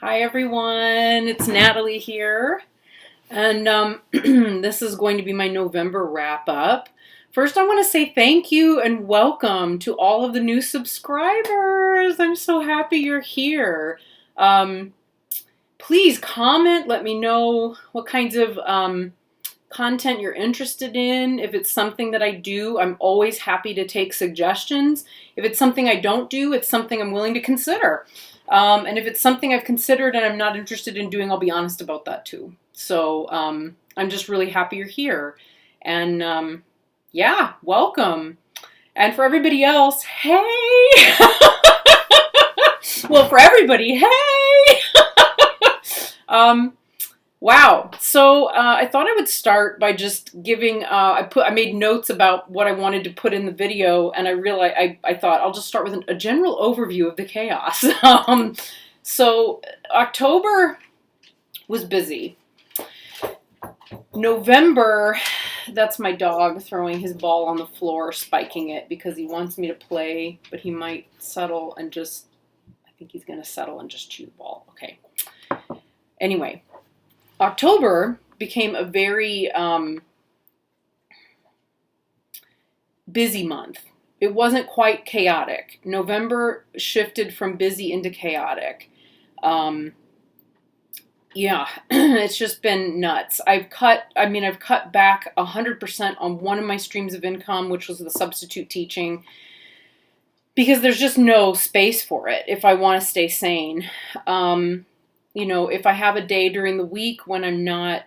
Hi everyone, it's Natalie here, and this is going to be my November wrap up. First, I want to say thank you and welcome to all of the new subscribers. I'm so happy you're here. Um, Please comment, let me know what kinds of content you're interested in. If it's something that I do, I'm always happy to take suggestions. If it's something I don't do, it's something I'm willing to consider. And if it's something I've considered and I'm not interested in doing, I'll be honest about that too. So I'm just really happy you're here. And yeah, welcome. And for everybody else, hey! Well, for everybody, hey! Wow. So I thought I would start by just giving. I made notes about what I wanted to put in the video, and I realized I thought I'll just start with a general overview of the chaos. So October was busy. November, that's my dog throwing his ball on the floor, spiking it because he wants me to play, but he might settle and just. I think he's going to settle and just chew the ball. Okay. Anyway. October became a very busy month. It wasn't quite chaotic. November shifted from busy into chaotic. Yeah, it's just been nuts. I've cut back 100% on one of my streams of income, which was the substitute teaching, because there's just no space for it if I want to stay sane. If I have a day during the week when I'm not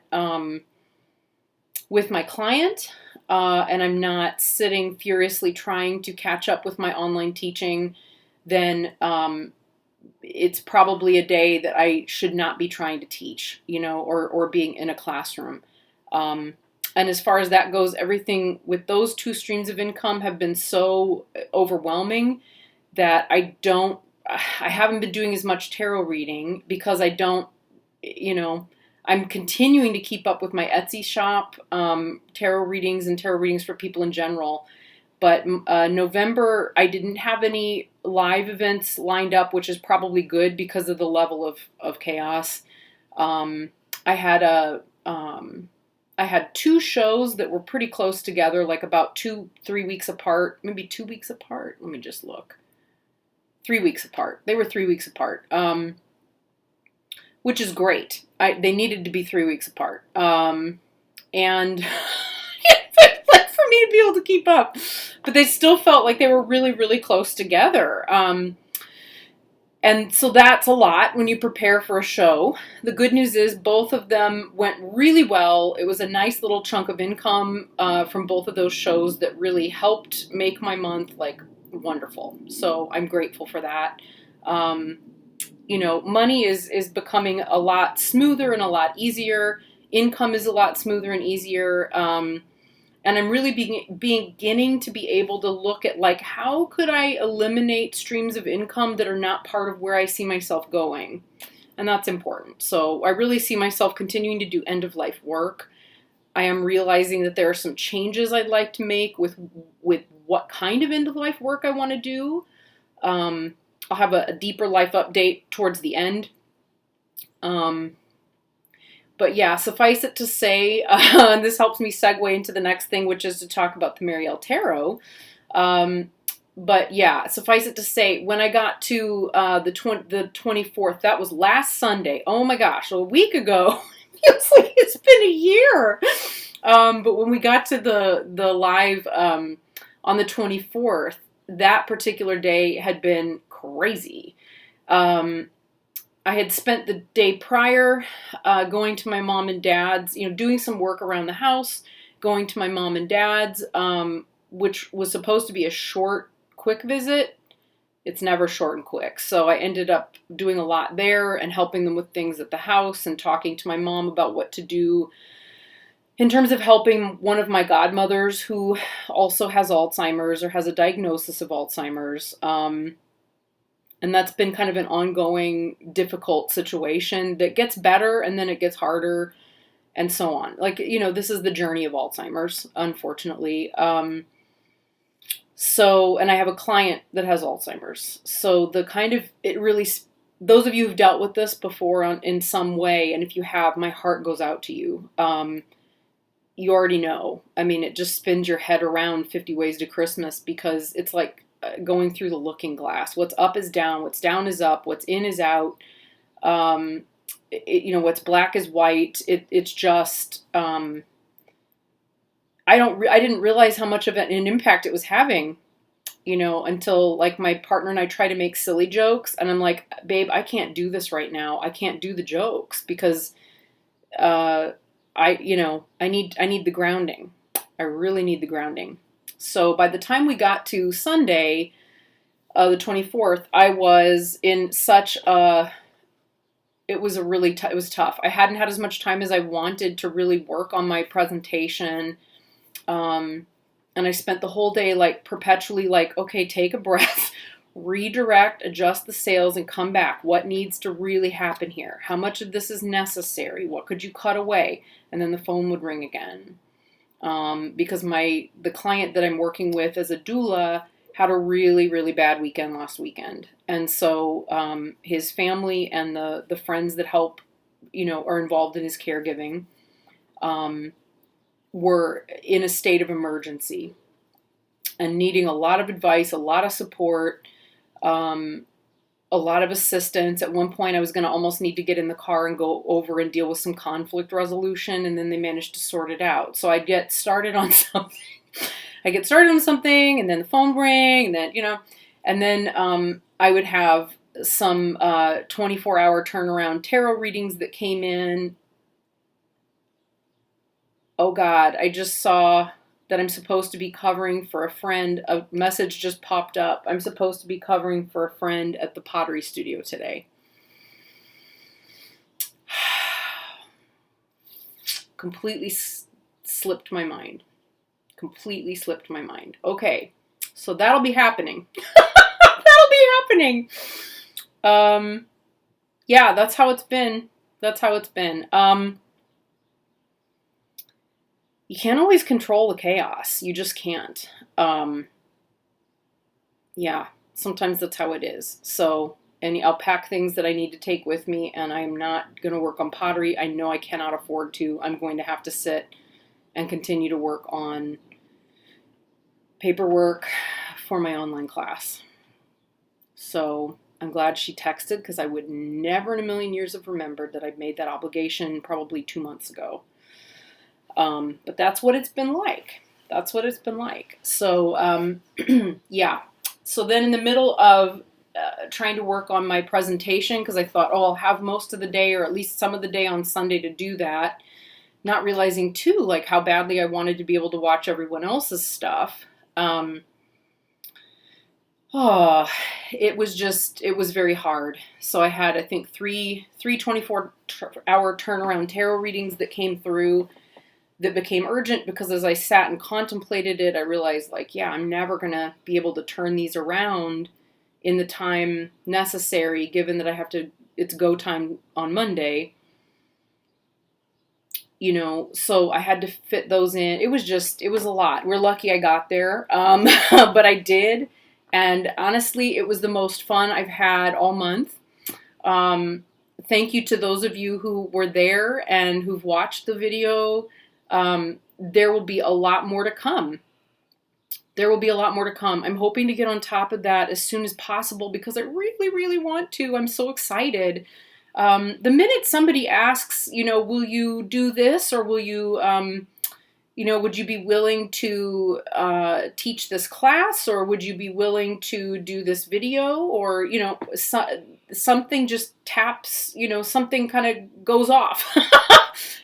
with my client and I'm not sitting furiously trying to catch up with my online teaching, then it's probably a day that I should not be trying to teach, or being in a classroom. And as far as that goes, everything with those two streams of income have been so overwhelming that I haven't been doing as much tarot reading because I'm continuing to keep up with my Etsy shop, tarot readings and tarot readings for people in general. But November, I didn't have any live events lined up, which is probably good because of the level of chaos. I had two shows that were pretty close together, like about 3 weeks apart, maybe 2 weeks apart. Let me just look. 3 weeks apart. They were 3 weeks apart, which is great. They needed to be 3 weeks apart. And for me to be able to keep up. But they still felt like they were really, really close together. And so that's a lot when you prepare for a show. The good news is both of them went really well. It was a nice little chunk of income from both of those shows that really helped make my month wonderful. So I'm grateful for that. Money is becoming a lot smoother and a lot easier. Income is a lot smoother and easier. And I'm really beginning to be able to look at how could I eliminate streams of income that are not part of where I see myself going. And that's important. So I really see myself continuing to do end of life work. I am realizing that there are some changes I'd like to make with what kind of end of life work I want to do. I'll have a deeper life update towards the end. But yeah, suffice it to say, this helps me segue into the next thing, which is to talk about the Marielle Tarot. But yeah, suffice it to say, when I got to the 24th, that was last Sunday. Oh my gosh, a week ago. Feels like it's been a year. But when we got to the live on the 24th, that particular day had been crazy. I had spent the day prior going to my mom and dad's, doing some work around the house, going to my mom and dad's, which was supposed to be a short, quick visit. It's never short and quick. So I ended up doing a lot there and helping them with things at the house and talking to my mom about what to do in terms of helping one of my godmothers who also has Alzheimer's or has a diagnosis of Alzheimer's. And that's been kind of an ongoing, difficult situation that gets better and then it gets harder and so on. This is the journey of Alzheimer's, unfortunately. And I have a client that has Alzheimer's. So it really those of you who've dealt with this before in some way, and if you have, my heart goes out to you. You already know. I mean, it just spins your head around 50 ways to Christmas, because it's like going through the looking glass. What's up is down. What's down is up. What's in is out. What's black is white. It's just, I didn't realize how much of an impact it was having, until like my partner and I try to make silly jokes, and I'm like, babe, I can't do this right now. I can't do the jokes because, I need the grounding. I really need the grounding. So by the time we got to Sunday, the 24th, I was in such a, it was tough. I hadn't had as much time as I wanted to really work on my presentation. And I spent the whole day like perpetually like, okay, take a breath, redirect, adjust the sails, and come back. What needs to really happen here? How much of this is necessary? What could you cut away? And then the phone would ring again. Because the client that I'm working with as a doula had a really, really bad weekend last weekend. And so his family and the friends that help, are involved in his caregiving, were in a state of emergency and needing a lot of advice, a lot of support, a lot of assistance. At one point, I was going to almost need to get in the car and go over and deal with some conflict resolution, and then they managed to sort it out. So I'd get started on something. And then the phone rang, and then, and then I would have some 24-hour turnaround tarot readings that came in. Oh God, I just saw that I'm supposed to be covering for a friend. A message just popped up. I'm supposed to be covering for a friend at the pottery studio today. Completely slipped my mind. Okay, so that'll be happening. Yeah, that's how it's been. You can't always control the chaos. You just can't. Yeah, sometimes that's how it is. So, and I'll pack things that I need to take with me, and I'm not going to work on pottery. I know I cannot afford to. I'm going to have to sit and continue to work on paperwork for my online class. So I'm glad she texted, because I would never in a million years have remembered that I'd made that obligation probably 2 months ago. But that's what it's been like. So, yeah. So then in the middle of trying to work on my presentation, because I thought, I'll have most of the day or at least some of the day on Sunday to do that, not realizing too, like how badly I wanted to be able to watch everyone else's stuff. It was very hard. So I had, I think, three 24-hour turnaround tarot readings that came through that became urgent, because as I sat and contemplated it, I realized, like, yeah, I'm never going to be able to turn these around in the time necessary, given that it's go time on Monday, so I had to fit those in. It was a lot. We're lucky I got there. But I did. And honestly, it was the most fun I've had all month. Thank you to those of you who were there and who've watched the video. There will be a lot more to come. I'm hoping to get on top of that as soon as possible, because I really, really want to. I'm so excited. The minute somebody asks, will you do this, or will you, would you be willing to teach this class, or would you be willing to do this video, or, something just taps, something kind of goes off.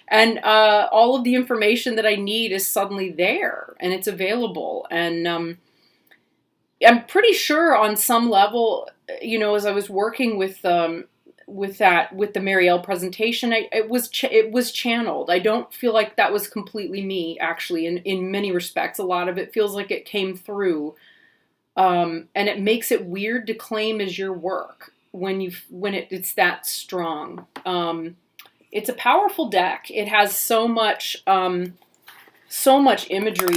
And all of the information that I need is suddenly there, and it's available. And I'm pretty sure on some level, as I was working with the Marielle presentation, it was channeled. I don't feel like that was completely me, actually. In many respects, a lot of it feels like it came through, and it makes it weird to claim as your work when it's that strong. It's a powerful deck. It has so much imagery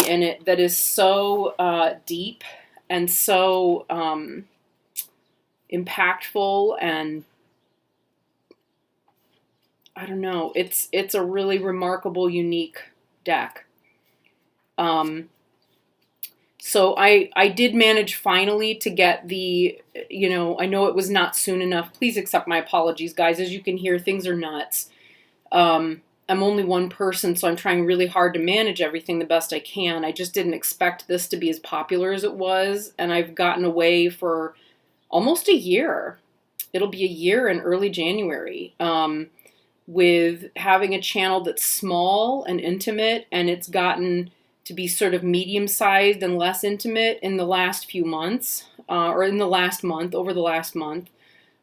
in it that is so deep and so impactful and I don't know. It's a really remarkable, unique deck. Um, so I did manage finally to get the, I know it was not soon enough. Please accept my apologies, guys. As you can hear, things are nuts. I'm only one person, so I'm trying really hard to manage everything the best I can. I just didn't expect this to be as popular as it was, and I've gotten away for almost a year. It'll be a year in early January, with having a channel that's small and intimate, and it's gotten to be sort of medium-sized and less intimate in the last few months, or in the last month, over the last month.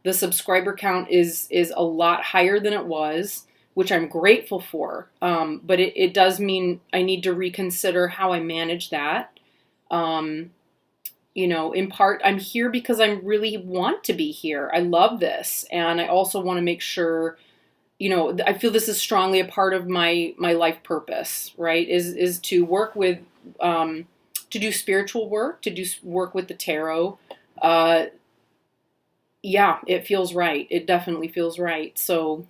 The subscriber count is a lot higher than it was, which I'm grateful for. But it does mean I need to reconsider how I manage that. In part, I'm here because I really want to be here. I love this. And I also want to make sure, I feel this is strongly a part of my life purpose, right? Is to work with, to do spiritual work, to do work with the tarot. Yeah, it feels right. It definitely feels right. So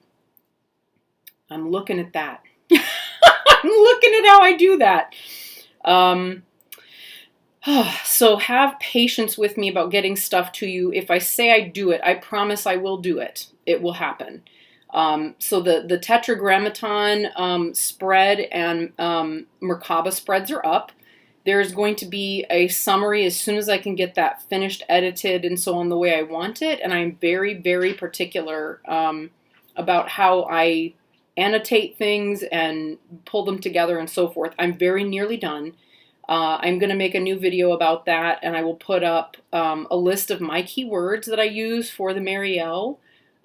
I'm looking at that. I'm looking at how I do that. So have patience with me about getting stuff to you. If I say I do it, I promise I will do it. It will happen. So the Tetragrammaton spread and Merkaba spreads are up. There's going to be a summary as soon as I can get that finished, edited, and so on the way I want it. And I'm very, very particular about how I annotate things and pull them together and so forth. I'm very nearly done. I'm going to make a new video about that, and I will put up a list of my keywords that I use for the Marielle,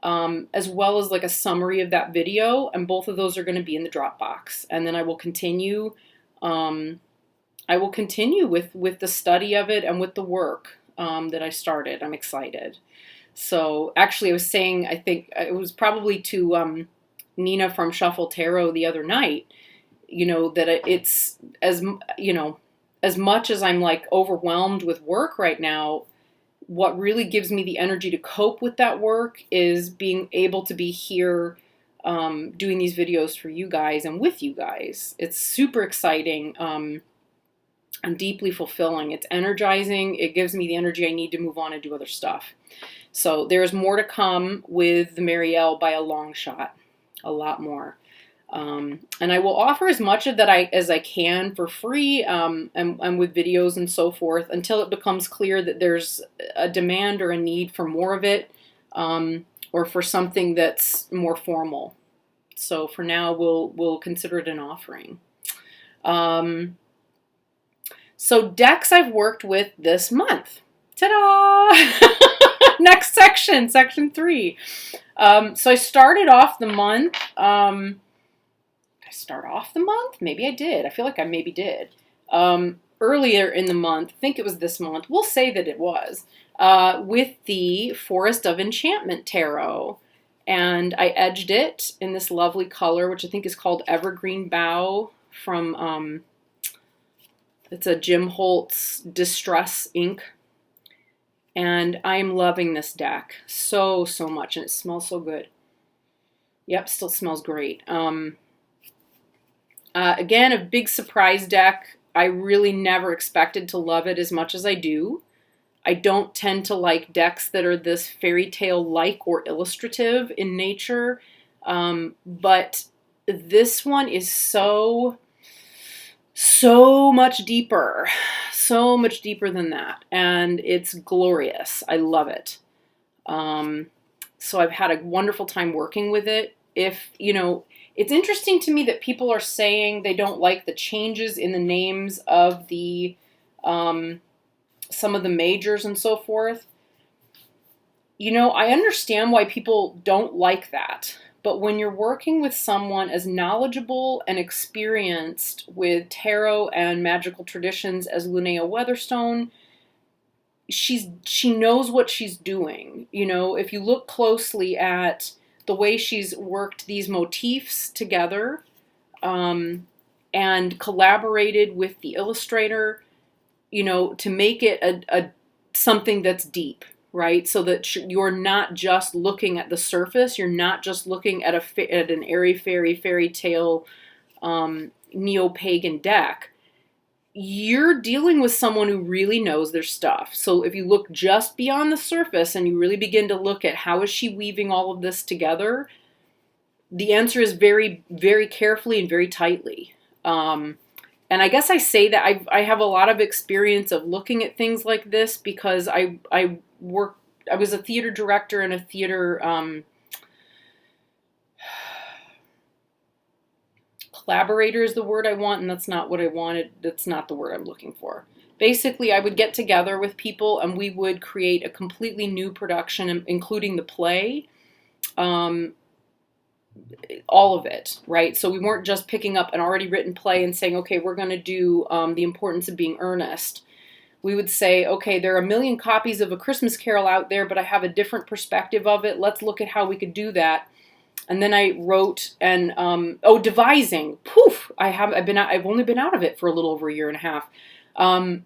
as well as like a summary of that video, and both of those are going to be in the Dropbox. And then I will continue with the study of it and with the work that I started. I'm excited. So actually I was saying, I think it was probably to Nina from Shuffle Tarot the other night, that it's as much as I'm like overwhelmed with work right now, what really gives me the energy to cope with that work is being able to be here doing these videos for you guys and with you guys. It's super exciting and deeply fulfilling. It's energizing. It gives me the energy I need to move on and do other stuff. So there's more to come with the Marielle by a long shot. A lot more. And I will offer as much of that as I can for free and with videos and so forth until it becomes clear that there's a demand or a need for more of it or for something that's more formal. So for now, we'll consider it an offering. So decks I've worked with this month. Ta-da! Next section, section 3. So I started off the month. Did I start off the month? Maybe I did. I feel like I maybe did. Earlier in the month, I think it was this month, we'll say that it was, with the Forest of Enchantment Tarot. And I edged it in this lovely color, which I think is called Evergreen Bough from, it's a Jim Holtz Distress ink. And I'm loving this deck so much, and it smells so good. Yep, still smells great. Again, a big surprise deck. I really never expected to love it as much as I do. I don't tend to like decks that are this fairy tale-like or illustrative in nature, but this one is so much deeper. So much deeper than that, and it's glorious. I love it. So I've had a wonderful time working with it. It's interesting to me that people are saying they don't like the changes in the names of the some of the majors and so forth. I understand why people don't like that. But when you're working with someone as knowledgeable and experienced with tarot and magical traditions as Linnea Weatherstone, she knows what she's doing. If you look closely at the way she's worked these motifs together and collaborated with the illustrator, to make it a something that's deep, right? So that you're not just looking at the surface. You're not just looking at an airy fairy tale neo-pagan deck. You're dealing with someone who really knows their stuff. So if you look just beyond the surface and you really begin to look at how is she weaving all of this together, the answer is very, very carefully and very tightly. And I guess I say that I have a lot of experience of looking at things like this because I was a theater director and a theater collaborator is the word I want, and that's not what I wanted. That's not the word I'm looking for. Basically, I would get together with people and we would create a completely new production, including the play, all of it, right? So we weren't just picking up an already written play and saying, okay, we're going to do The Importance of Being Earnest. We would say, okay, there are 1 million copies of A Christmas Carol out there, but I have a different perspective of it. Let's look at how we could do that. And then I wrote and devising. Poof! I've only been out of it for a little over 1.5 years.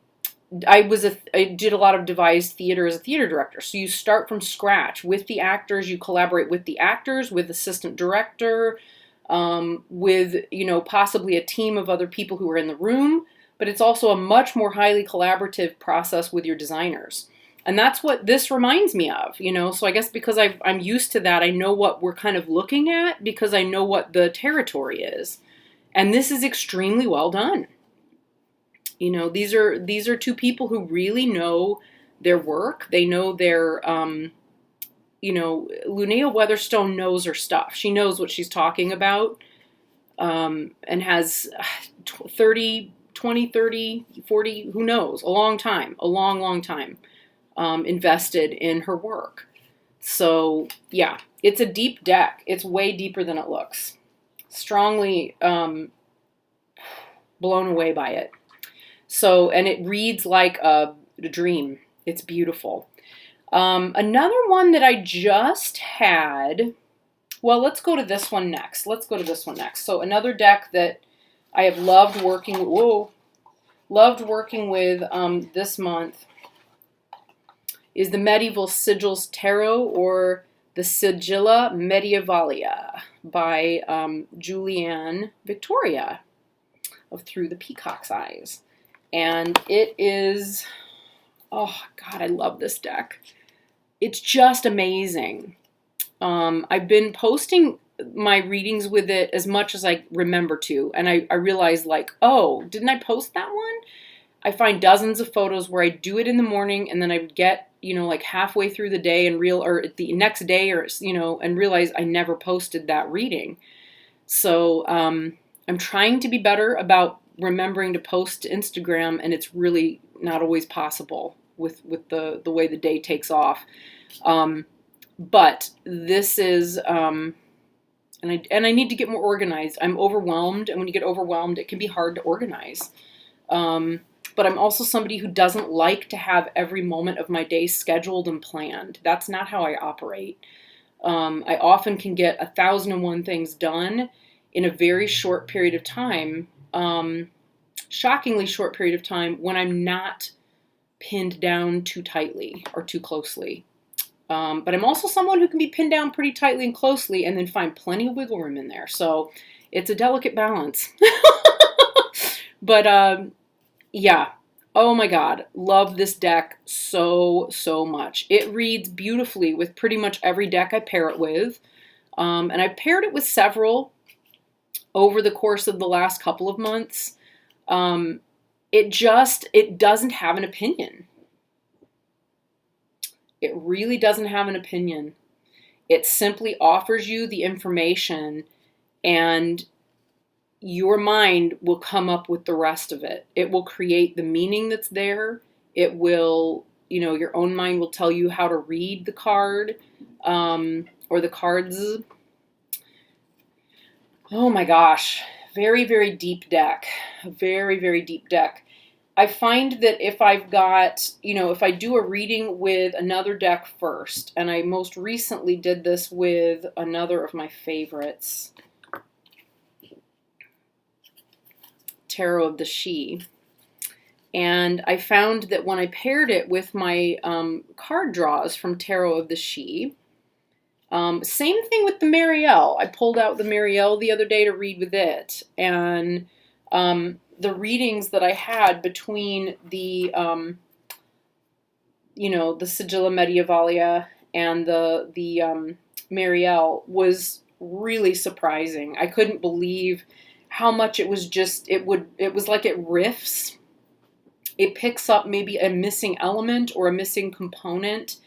I did a lot of devised theater as a theater director. So you start from scratch with the actors. You collaborate with the actors, with assistant director, with possibly a team of other people who are in the room. But it's also a much more highly collaborative process with your designers. And that's what this reminds me of, So I guess because I'm used to that, I know what we're kind of looking at because I know what the territory is. And this is extremely well done. These are two people who really know their work. They know their, Linnea Weatherstone knows her stuff. She knows what she's talking about, and has 30, 40, who knows, a long time. Invested in her work. So yeah, it's a deep deck. It's way deeper than it looks. Strongly blown away by it. So, and it reads like a dream. It's beautiful. Another one that I just had, well, let's go to this one next. So another deck that I have loved working with this month is the Medieval Sigils Tarot, or the Sigilla Medievalia by Julianne Victoria of Through the Peacock's Eyes. And it is, oh God, I love this deck. It's just amazing. I've been posting my readings with it as much as I remember to, and I realized oh, didn't I post that one? I find dozens of photos where I do it in the morning and then I would get, halfway through the day or the next day and realize I never posted that reading. So I'm trying to be better about remembering to post to Instagram, and it's really not always possible with the way the day takes off. But this is, and I need to get more organized. I'm overwhelmed, and when you get overwhelmed, it can be hard to organize. But I'm also somebody who doesn't like to have every moment of my day scheduled and planned. That's not how I operate. I often can get 1,001 things done in a very short period of time, shockingly short period of time, when I'm not pinned down too tightly or too closely. But I'm also someone who can be pinned down pretty tightly and closely and then find plenty of wiggle room in there. So it's a delicate balance. But yeah. Oh my God. Love this deck so much. It reads beautifully with pretty much every deck I pair it with. And I paired it with several over the course of the last couple of months. It doesn't have an opinion. It really doesn't have an opinion. It simply offers you the information, and your mind will come up with the rest of it. It will create the meaning that's there. It will, your own mind will tell you how to read the card, or the cards. Oh my gosh. Very, very deep deck. Very, very deep deck. I find that if I've got, if I do a reading with another deck first, and I most recently did this with another of my favorites, Tarot of the She, And I found that when I paired it with my card draws from Tarot of the She, same thing with the Marielle. I pulled out the Marielle the other day to read with it. And the readings that I had between the, the Sigilla Medievalia and the Marielle was really surprising. I couldn't believe how much it was just, it was like it riffs. It picks up maybe a missing element or a missing component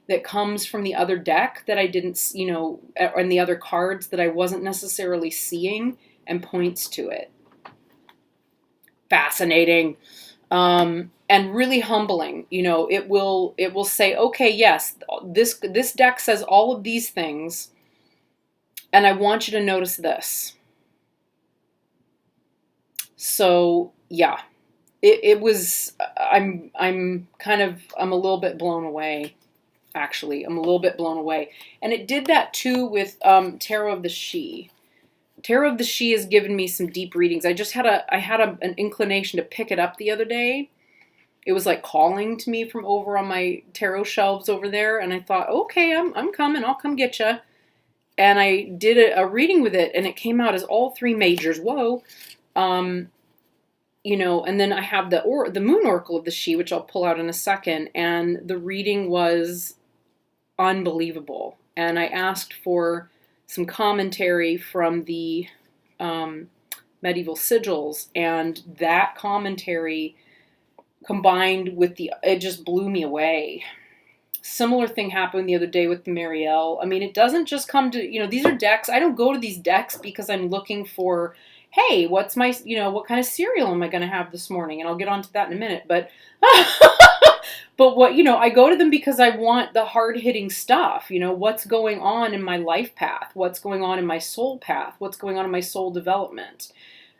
that comes from the other deck that I didn't, and the other cards that I wasn't necessarily seeing, and points to it. Fascinating. And really humbling. It will say, okay, yes, this deck says all of these things, and I want you to notice this. So, yeah. It was, I'm a little bit blown away, actually. I'm a little bit blown away. And it did that too with Tarot of the She. Tarot of the She has given me some deep readings. I had an inclination to pick it up the other day. It was like calling to me from over on my tarot shelves over there. And I thought, okay, I'm coming. I'll come get you. And I did a reading with it, and it came out as all three majors. Whoa. And then I have the Moon Oracle of the She, which I'll pull out in a second, and the reading was unbelievable. And I asked for some commentary from the medieval sigils, and that commentary combined with it just blew me away. Similar thing happened the other day with the Marielle. I mean, it doesn't just come to, these are decks. I don't go to these decks because I'm looking for, hey, what's my, what kind of cereal am I going to have this morning? And I'll get onto that in a minute. But, I go to them because I want the hard-hitting stuff. What's going on in my life path? What's going on in my soul path? What's going on in my soul development?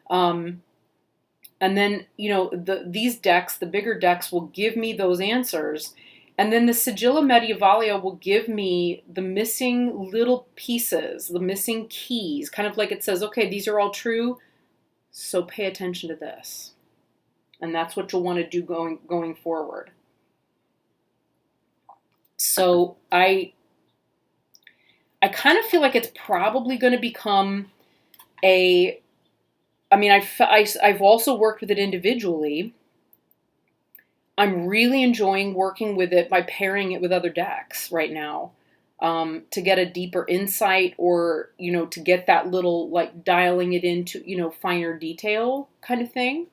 And then, these decks, the bigger decks, will give me those answers. And then the Sigilla Medievalia will give me the missing little pieces, the missing keys, kind of like it says, okay, these are all true, so pay attention to this. And that's what you'll want to do going forward. So I kind of feel like it's probably going to become I've also worked with it individually. I'm really enjoying working with it by pairing it with other decks right now, to get a deeper insight, or, to get that little, like, dialing it into, finer detail kind of thing.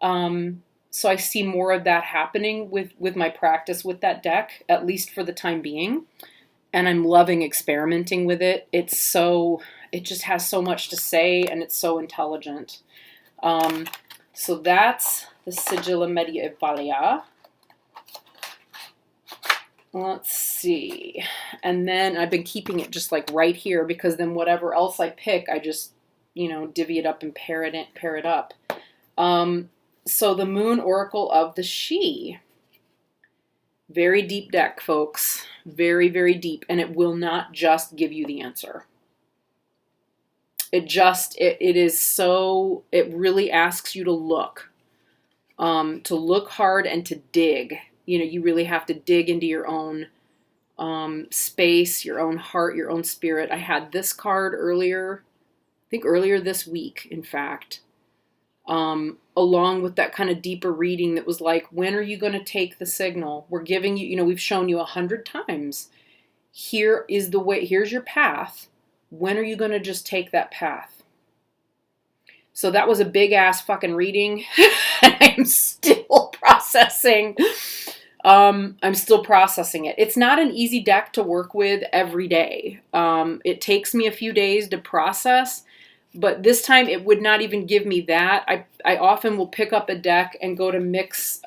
So I see more of that happening with my practice with that deck, at least for the time being. And I'm loving experimenting with it. It just has so much to say, and it's so intelligent. So that's the Sigilla Medievalia. Let's see. And then I've been keeping it just like right here, because then whatever else I pick, I just, divvy it up and pair it up. So the Moon Oracle of the She. Very deep deck, folks. Very, very deep. And it will not just give you the answer. It really asks you to look hard and to dig. You really have to dig into your own space, your own heart, your own spirit. I had this card earlier this week, in fact, along with that kind of deeper reading that was like, when are you going to take the signal? We're giving you, we've shown you 100 times. Here is the way, here's your path. When are you going to just take that path? So that was a big ass fucking reading. I'm still processing. I'm still processing it. It's not an easy deck to work with every day. It takes me a few days to process, but this time it would not even give me that. I often will pick up a deck and go to mix,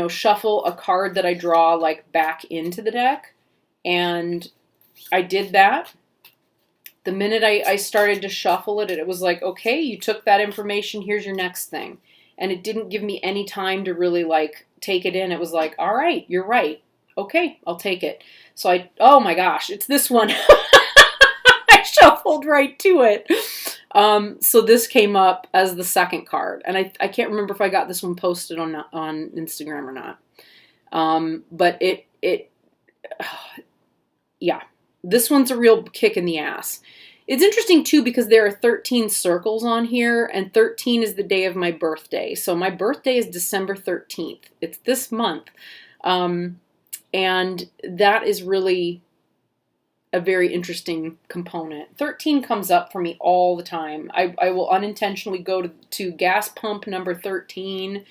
shuffle a card that I draw like back into the deck. And I did that. The minute I started to shuffle it, it was like, okay, you took that information, here's your next thing. And it didn't give me any time to really like take it in. It was like, all right, you're right. Okay, I'll take it. So oh my gosh, it's this one. I shuffled right to it. So this came up as the second card, and I can't remember if I got this one posted on Instagram or not. But yeah, this one's a real kick in the ass. It's interesting too because there are 13 circles on here, and 13 is the day of my birthday. So my birthday is December 13th. It's this month. And that is really a very interesting component. 13 comes up for me all the time. I will unintentionally go to gas pump number 13.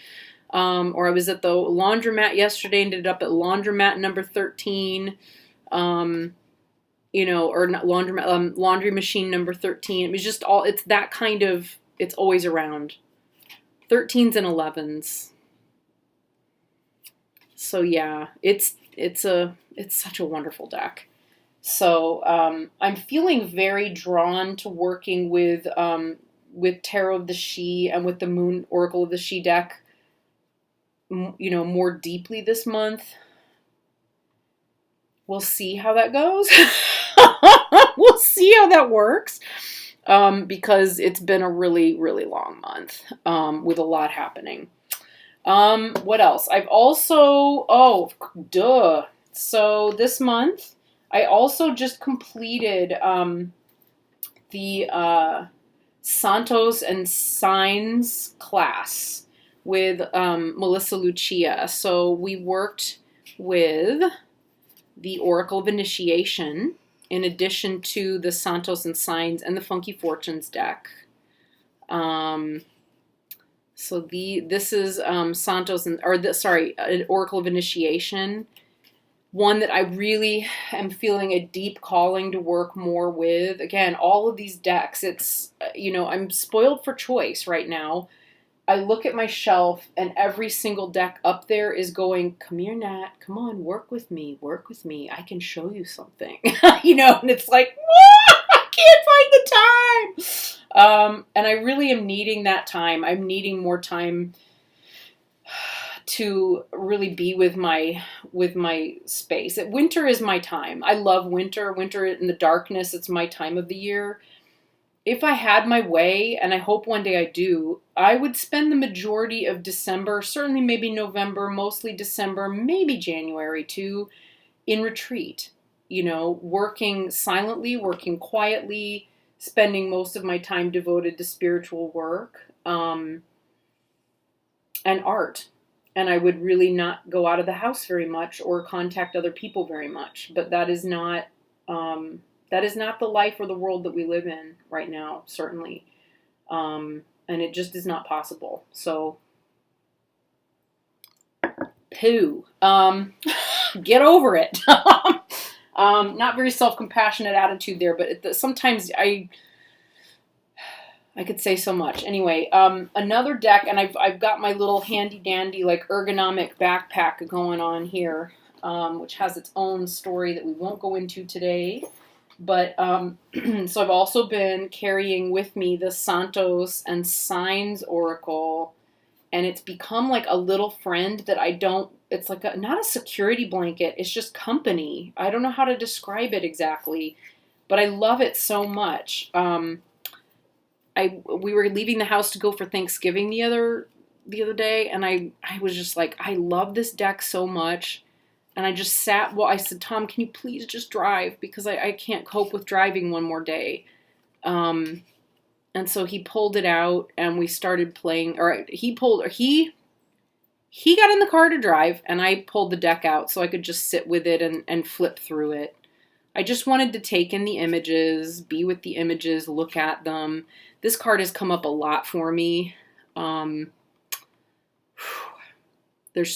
Or I was at the laundromat yesterday and ended up at laundromat number 13. Or not laundromat, laundry machine number 13. It was just it's that kind of, it's always around. 13s and 11s. So yeah, it's such a wonderful deck. So I'm feeling very drawn to working with Tarot of the She and with the Moon Oracle of the She deck, more deeply this month. We'll see how that goes. We'll see how that works. Because it's been a really, really long month with a lot happening. What else? I've also, So this month, I also just completed the Santos and Signs class with Melissa Lucia. So we worked with the Oracle of Initiation in addition to the Santos and Signs and the Funky Fortunes deck. So this is Santos an Oracle of Initiation. One that I really am feeling a deep calling to work more with. Again, all of these decks, it's, I'm spoiled for choice right now. I look at my shelf and every single deck up there is going, come here, Nat, come on, work with me, I can show you something. And it's like, I can't find the time. And I really am needing that time. I'm needing more time to really be with my space. Winter is my time. I love winter. Winter in the darkness, it's my time of the year. If I had my way, and I hope one day I do, I would spend the majority of December, certainly maybe November, mostly December, maybe January too, in retreat. Working silently, working quietly, spending most of my time devoted to spiritual work and art. And I would really not go out of the house very much or contact other people very much. But that is not the life or the world that we live in right now, certainly. And it just is not possible. So, poo. Get over it. Not very self-compassionate attitude there, but sometimes I could say so much. Anyway, another deck, and I've got my little handy-dandy, ergonomic backpack going on here, which has its own story that we won't go into today. But, so I've also been carrying with me the Santos and Signs Oracle, and it's become like a little friend that it's like not a security blanket, it's just company. I don't know how to describe it exactly, but I love it so much. We were leaving the house to go for Thanksgiving the other day, and I was just like, I love this deck so much. And I just sat, I said, Tom, can you please just drive? Because I can't cope with driving one more day. And so he pulled it out and we started playing, he got in the car to drive and I pulled the deck out so I could just sit with it and flip through it. I just wanted to take in the images, be with the images, look at them. This card has come up a lot for me. There's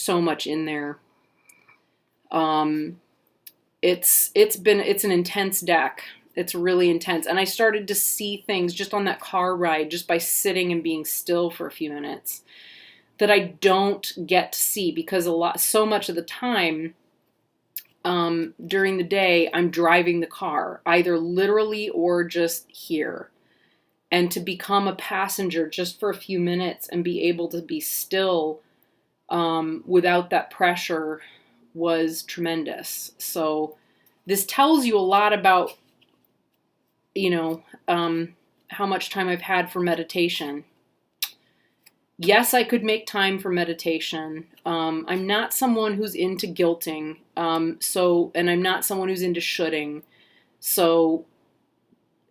so much in there. It's an intense deck. It's really intense. And I started to see things just on that car ride, just by sitting and being still for a few minutes, that I don't get to see because so much of the time, during the day, I'm driving the car, either literally or just here. And to become a passenger just for a few minutes and be able to be still, without that pressure was tremendous. So this tells you a lot about, how much time I've had for meditation. Yes, I could make time for meditation. I'm not someone who's into guilting. And I'm not someone who's into shoulding. So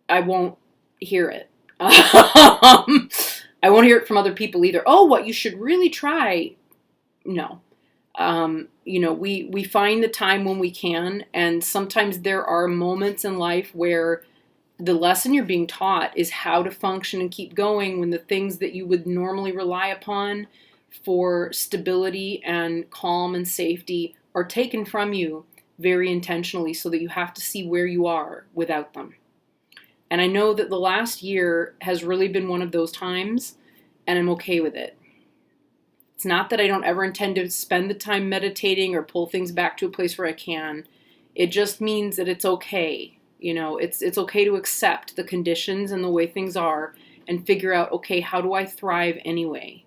I won't hear it. I won't hear it from other people either. Oh, what you should really try. No. We find the time when we can, and sometimes there are moments in life where the lesson you're being taught is how to function and keep going when the things that you would normally rely upon for stability and calm and safety are taken from you very intentionally, so that you have to see where you are without them. And I know that the last year has really been one of those times, and I'm okay with it. It's not that I don't ever intend to spend the time meditating or pull things back to a place where I can. It just means that it's okay. It's okay to accept the conditions and the way things are and figure out, okay, how do I thrive anyway?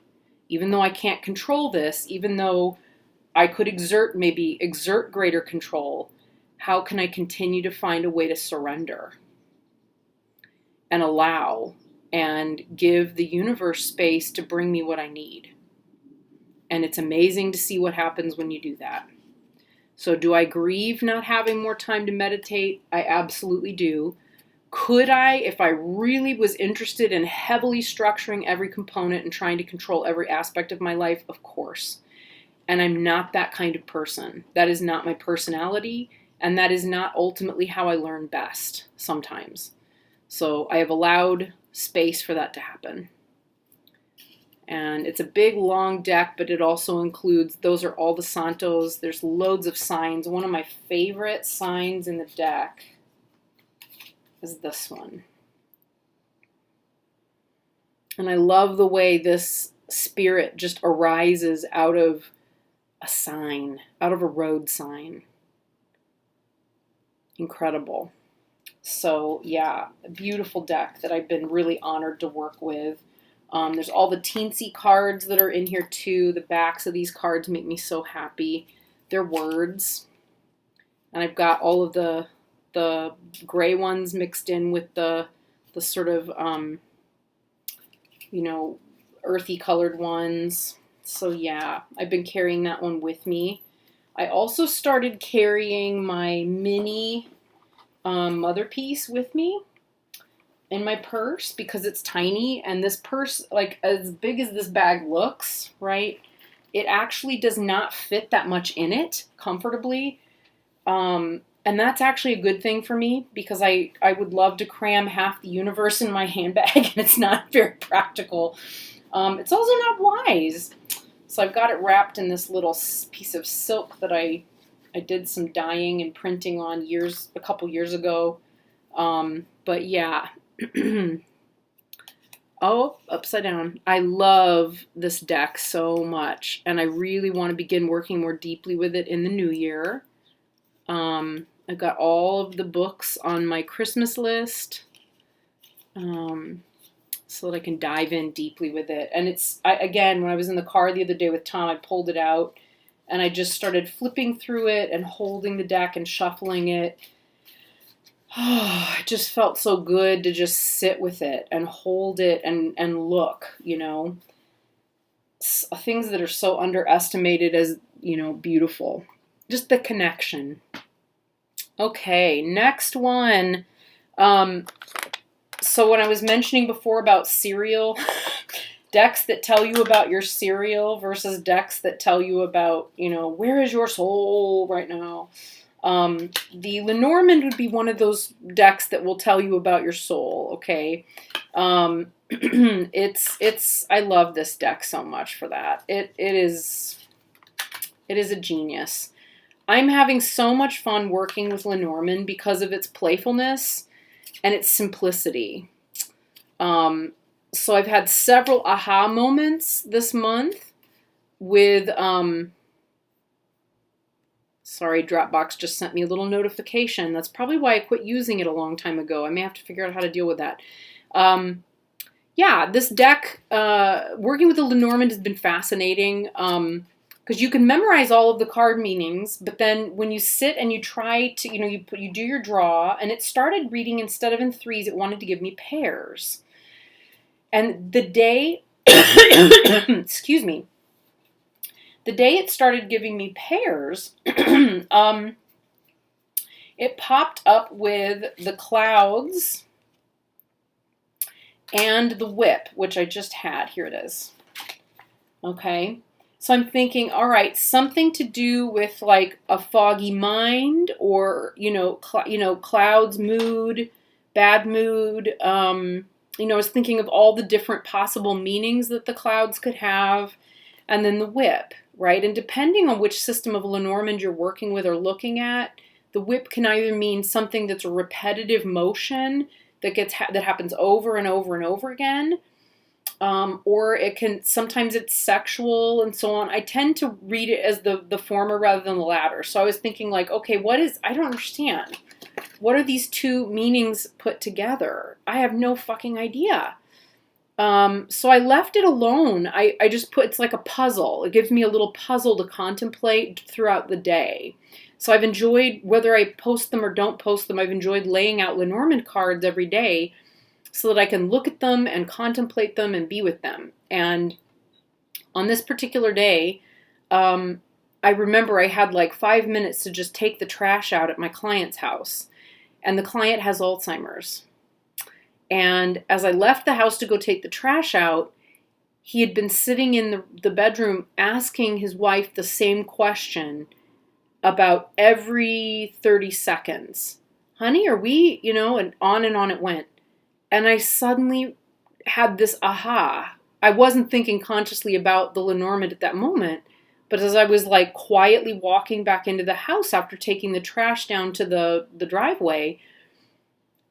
Even though I can't control this, even though I could exert greater control, how can I continue to find a way to surrender and allow and give the universe space to bring me what I need? And it's amazing to see what happens when you do that. So do I grieve not having more time to meditate? I absolutely do. Could I, if I really was interested in heavily structuring every component and trying to control every aspect of my life? Of course. And I'm not that kind of person. That is not my personality, and that is not ultimately how I learn best sometimes. So I have allowed space for that to happen. And it's a big, long deck, but it also includes, those are all the santos. There's loads of signs. One of my favorite signs in the deck is this one. And I love the way this spirit just arises out of a sign, out of a road sign. Incredible. So yeah, a beautiful deck that I've been really honored to work with. There's all the teensy cards that are in here too. The backs of these cards make me so happy. They're words. And I've got all of the gray ones mixed in with the sort of, earthy colored ones. So yeah, I've been carrying that one with me. I also started carrying my mini mother piece with me in my purse because it's tiny, and this purse, like as big as this bag looks, right, it actually does not fit that much in it comfortably, and that's actually a good thing for me because I would love to cram half the universe in my handbag, and it's not very practical. It's also not wise, so I've got it wrapped in this little piece of silk that I did some dyeing and printing on a couple years ago, but yeah. Oh, upside down. I love this deck so much, and I really want to begin working more deeply with it in the new year. I've got all of the books on my Christmas list, so that I can dive in deeply with it. And again, when I was in the car the other day with Tom, I pulled it out, and I just started flipping through it and holding the deck and shuffling it. Oh, it just felt so good to just sit with it and hold it and look, things that are so underestimated as, beautiful. Just the connection. Okay, next one. So when I was mentioning before about cereal, decks that tell you about your cereal versus decks that tell you about, where is your soul right now? The Lenormand would be one of those decks that will tell you about your soul, okay? I love this deck so much for that. It is a genius. I'm having so much fun working with Lenormand because of its playfulness and its simplicity. So I've had several aha moments this month with, sorry, Dropbox just sent me a little notification. That's probably why I quit using it a long time ago. I may have to figure out how to deal with that. Yeah, this deck, working with the Lenormand has been fascinating because you can memorize all of the card meanings, but then when you sit and you try to, you do your draw, and it started reading, instead of in threes, it wanted to give me pairs. And the day, excuse me, the day it started giving me pairs, it popped up with the clouds and the whip, which I just had. Here it is. Okay. So I'm thinking, all right, something to do with like a foggy mind, or, clouds, mood, bad mood. I was thinking of all the different possible meanings that the clouds could have. And then the whip, right? And depending on which system of Lenormand you're working with or looking at, the whip can either mean something that's a repetitive motion that that happens over and over and over again, or it can, sometimes it's sexual and so on. I tend to read it as the former rather than the latter. So I was thinking like, okay, I don't understand. What are these two meanings put together? I have no fucking idea. So I left it alone. I just it's like a puzzle. It gives me a little puzzle to contemplate throughout the day. So I've enjoyed, whether I post them or don't post them, I've enjoyed laying out Lenormand cards every day so that I can look at them and contemplate them and be with them. And on this particular day, I remember I had like 5 minutes to just take the trash out at my client's house. And the client has Alzheimer's. And as I left the house to go take the trash out, he had been sitting in the bedroom asking his wife the same question about every 30 seconds. Honey, are we, and on it went. And I suddenly had this aha. I wasn't thinking consciously about the Lenormand at that moment, but as I was like quietly walking back into the house after taking the trash down to the driveway,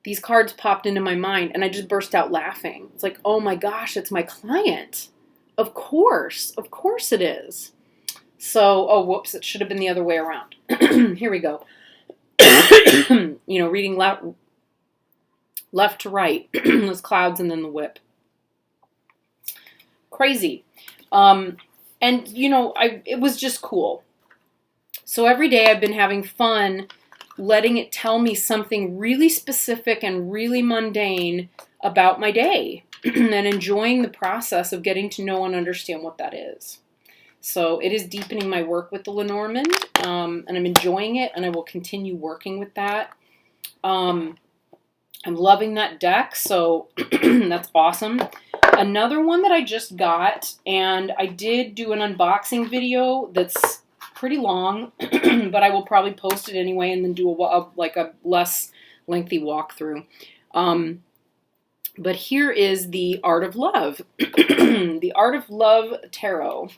these cards popped into my mind and I just burst out laughing. It's like, oh my gosh, it's my client. Of course it is. So, whoops, it should have been the other way around. Here we go. Reading left to right, those clouds and then the whip. Crazy. It was just cool. So every day I've been having fun letting it tell me something really specific and really mundane about my day and enjoying the process of getting to know and understand what that is. So it is deepening my work with the Lenormand, and I'm enjoying it, and I will continue working with that. I'm loving that deck, so that's awesome. Another one that I just got, and I did do an unboxing video that's pretty long, but I will probably post it anyway and then do a less lengthy walkthrough. But here is the Art of Love. The Art of Love Tarot,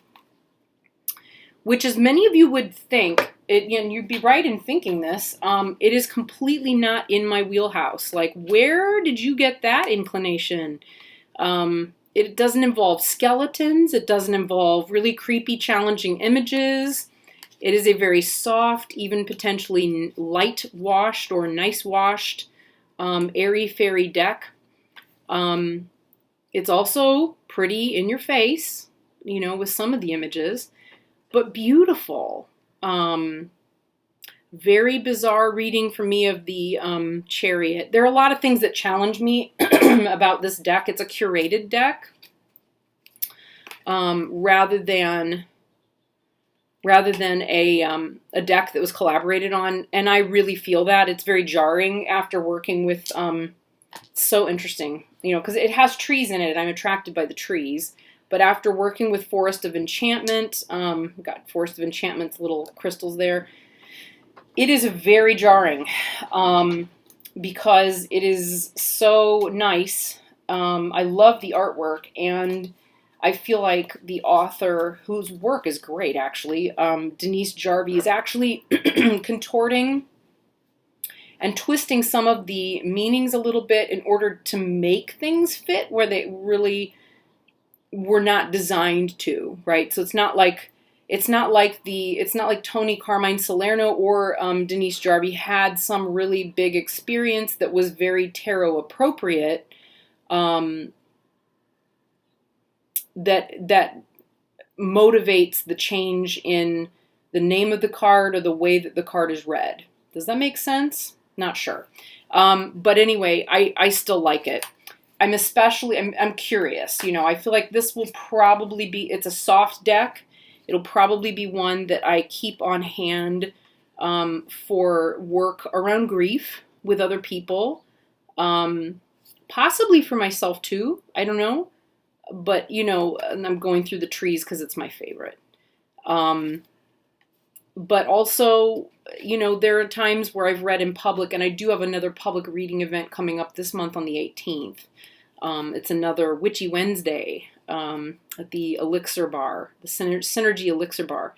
which, as many of you would think, you'd be right in thinking this, it is completely not in my wheelhouse. Like, where did you get that inclination? It doesn't involve skeletons. It doesn't involve really creepy, challenging images. It is a very soft, even potentially light washed or nice washed, airy fairy deck. It's also pretty in your face, with some of the images, but beautiful. Very bizarre reading for me of the Chariot. There are a lot of things that challenge me about this deck. It's a curated deck, rather than a deck that was collaborated on, and I really feel that. It's very jarring after working with, so interesting, because it has trees in it. I'm attracted by the trees, but after working with Forest of Enchantment, got Forest of Enchantment's little crystals there, it is very jarring, because it is so nice. I love the artwork, and I feel like the author, whose work is great actually, Denise Jarvie, is actually contorting and twisting some of the meanings a little bit in order to make things fit where they really were not designed to, right? So it's not like Toni Carmine Salerno or Denise Jarvie had some really big experience that was very tarot appropriate. That motivates the change in the name of the card or the way that the card is read. Does that make sense? Not sure. But anyway, I still like it. I'm curious. You know, I feel like this will probably be, it's a soft deck. It'll probably be one that I keep on hand for work around grief with other people. Possibly for myself too. I don't know. But, you know, and I'm going through the trees because it's my favorite. But also, you know, there are times where I've read in public, and I do have another public reading event coming up this month on the 18th. It's another Witchy Wednesday at the Elixir Bar, the Synergy Elixir Bar.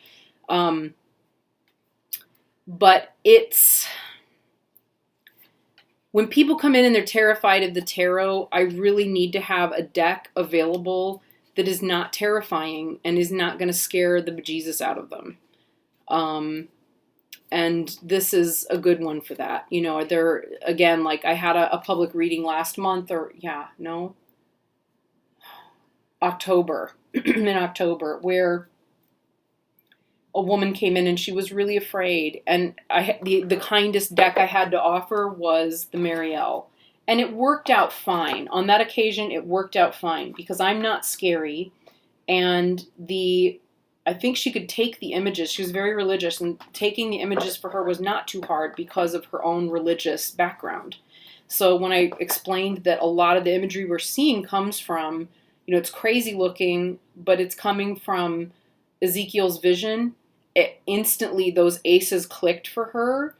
But it's... When people come in and they're terrified of the tarot, I really need to have a deck available that is not terrifying and is not going to scare the bejesus out of them. And this is a good one for that. You know, there, again, like I had a public reading last month October, in October, where a woman came in and she was really afraid. And the kindest deck I had to offer was the Marielle. And it worked out fine. On that occasion, it worked out fine because I'm not scary. And I think she could take the images. She was very religious, and taking the images for her was not too hard because of her own religious background. So when I explained that a lot of the imagery we're seeing comes from, you know, it's crazy looking, but it's coming from Ezekiel's vision, instantly those aces clicked for her.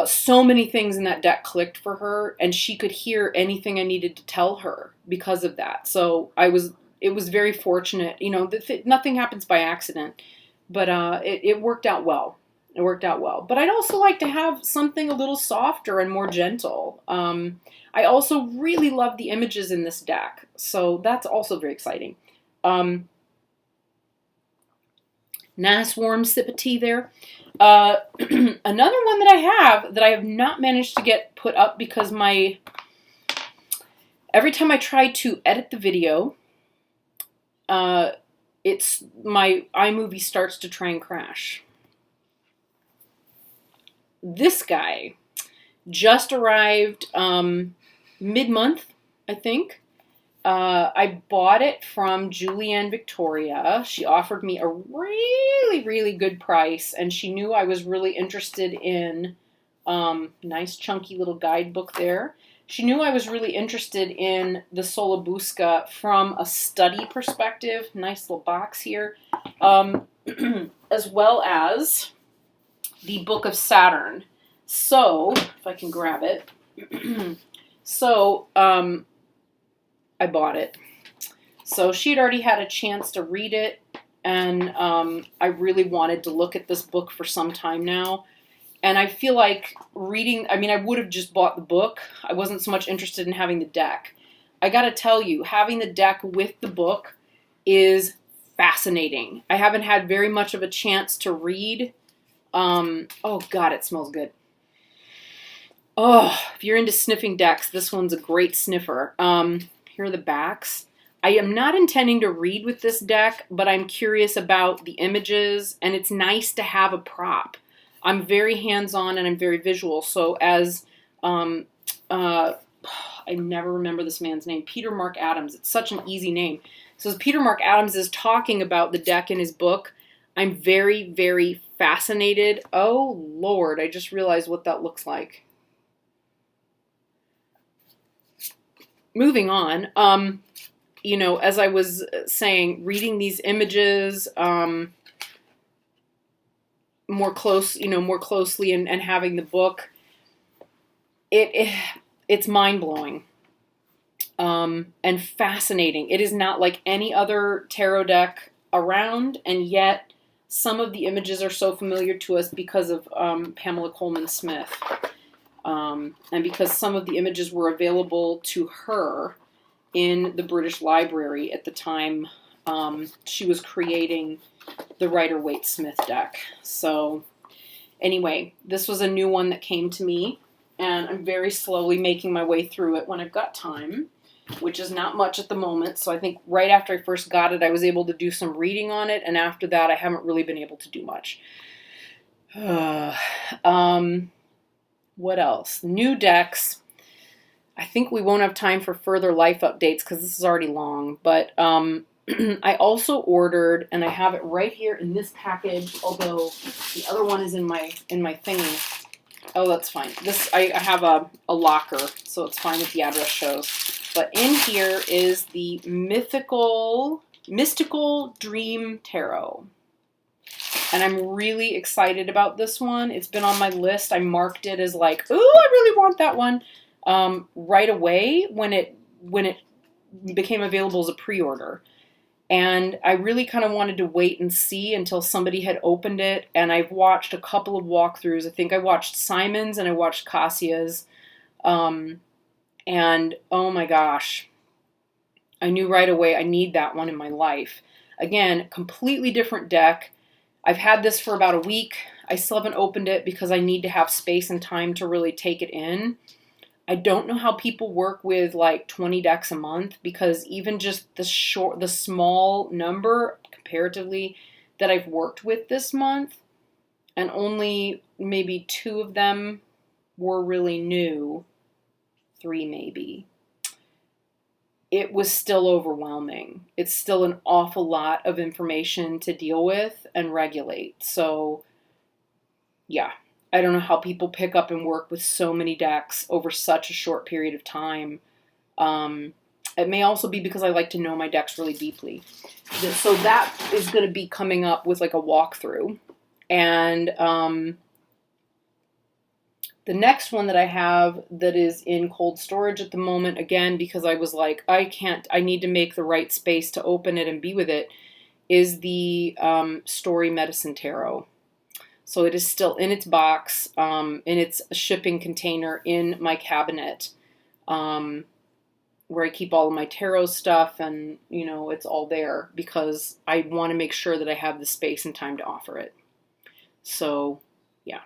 So many things in that deck clicked for her, and she could hear anything I needed to tell her because of that. So it was very fortunate. You know, nothing happens by accident, but it worked out well. It worked out well. But I'd also like to have something a little softer and more gentle. I also really love the images in this deck, so that's also very exciting. Nice warm sip of tea there. Another one that I have not managed to get put up because every time I try to edit the video, it's my iMovie starts to try and crash. This guy just arrived mid-month, I think. I bought it from Julianne Victoria. She offered me a really, really good price, and she knew I was really interested in, nice chunky little guidebook there. She knew I was really interested in the Solabusca from a study perspective. Nice little box here. As well as the Book of Saturn. So, if I can grab it. So, I bought it. So she had already had a chance to read it, and I really wanted to look at this book for some time now. And I feel like I would have just bought the book. I wasn't so much interested in having the deck. I gotta tell you, having the deck with the book is fascinating. I haven't had very much of a chance to read. Oh God, it smells good. Oh, if you're into sniffing decks, this one's a great sniffer. Here are the backs. I am not intending to read with this deck, but I'm curious about the images, and it's nice to have a prop. I'm very hands-on and I'm very visual. So as, I never remember this man's name, Peter Mark Adams. It's such an easy name. So as Peter Mark Adams is talking about the deck in his book, I'm very, very fascinated. Oh, Lord, I just realized what that looks like. Moving on, you know, as I was saying, reading these images, more closely and having the book, it's mind-blowing, and fascinating. It is not like any other tarot deck around, and yet some of the images are so familiar to us because of Pamela Coleman Smith. And because some of the images were available to her in the British Library at the time she was creating the Rider-Waite-Smith deck. So anyway, this was a new one that came to me, and I'm very slowly making my way through it when I've got time, which is not much at the moment. So I think right after I first got it, I was able to do some reading on it, and after that, I haven't really been able to do much. What else? New decks. I think we won't have time for further life updates because this is already long. But I also ordered, and I have it right here in this package, although the other one is in my thingy. Oh, that's fine. This I have a locker, so it's fine if the address shows. But in here is the Mystical Dream Tarot. And I'm really excited about this one. It's been on my list. I marked it as like, ooh, I really want that one. Right away when it became available as a pre-order. And I really kind of wanted to wait and see until somebody had opened it. And I've watched a couple of walkthroughs. I think I watched Simon's and I watched Cassia's. And oh my gosh, I knew right away I need that one in my life. Again, completely different deck. I've had this for about a week. I still haven't opened it because I need to have space and time to really take it in. I don't know how people work with like 20 decks a month, because even just the small number comparatively that I've worked with this month, and only maybe 2 of them were really new, 3 maybe. It was still overwhelming. It's still an awful lot of information to deal with and regulate. So yeah. I don't know how people pick up and work with so many decks over such a short period of time. It may also be because I like to know my decks really deeply. So that is going to be coming up with like a walkthrough. And the next one that I have that is in cold storage at the moment, again, because I was like, I need to make the right space to open it and be with it, is the Story Medicine Tarot. So it is still in its box, in its shipping container in my cabinet, where I keep all of my tarot stuff, and, you know, it's all there because I want to make sure that I have the space and time to offer it. So, yeah.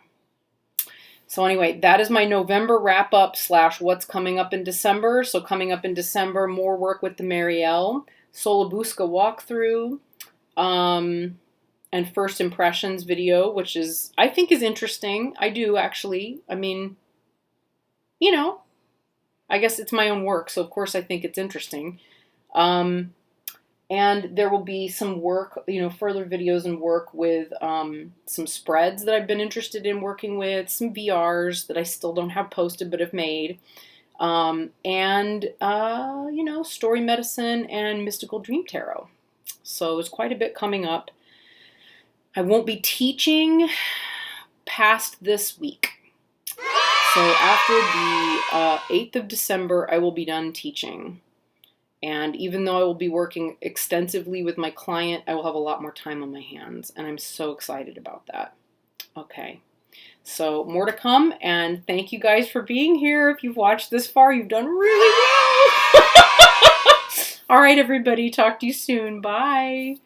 So anyway, that is my November wrap-up / what's coming up in December. So coming up in December, more work with the Marielle, Solabuska walkthrough, and first impressions video, which I think is interesting. I do, actually. I mean, you know, I guess it's my own work, so of course I think it's interesting. And there will be some work, you know, further videos and work with some spreads that I've been interested in working with, some VRs that I still don't have posted but have made, and, you know, Story Medicine and Mystical Dream Tarot. So there's quite a bit coming up. I won't be teaching past this week. So after the 8th of December, I will be done teaching. And even though I will be working extensively with my client, I will have a lot more time on my hands. And I'm so excited about that. Okay. So more to come. And thank you guys for being here. If you've watched this far, you've done really well. All right, everybody. Talk to you soon. Bye.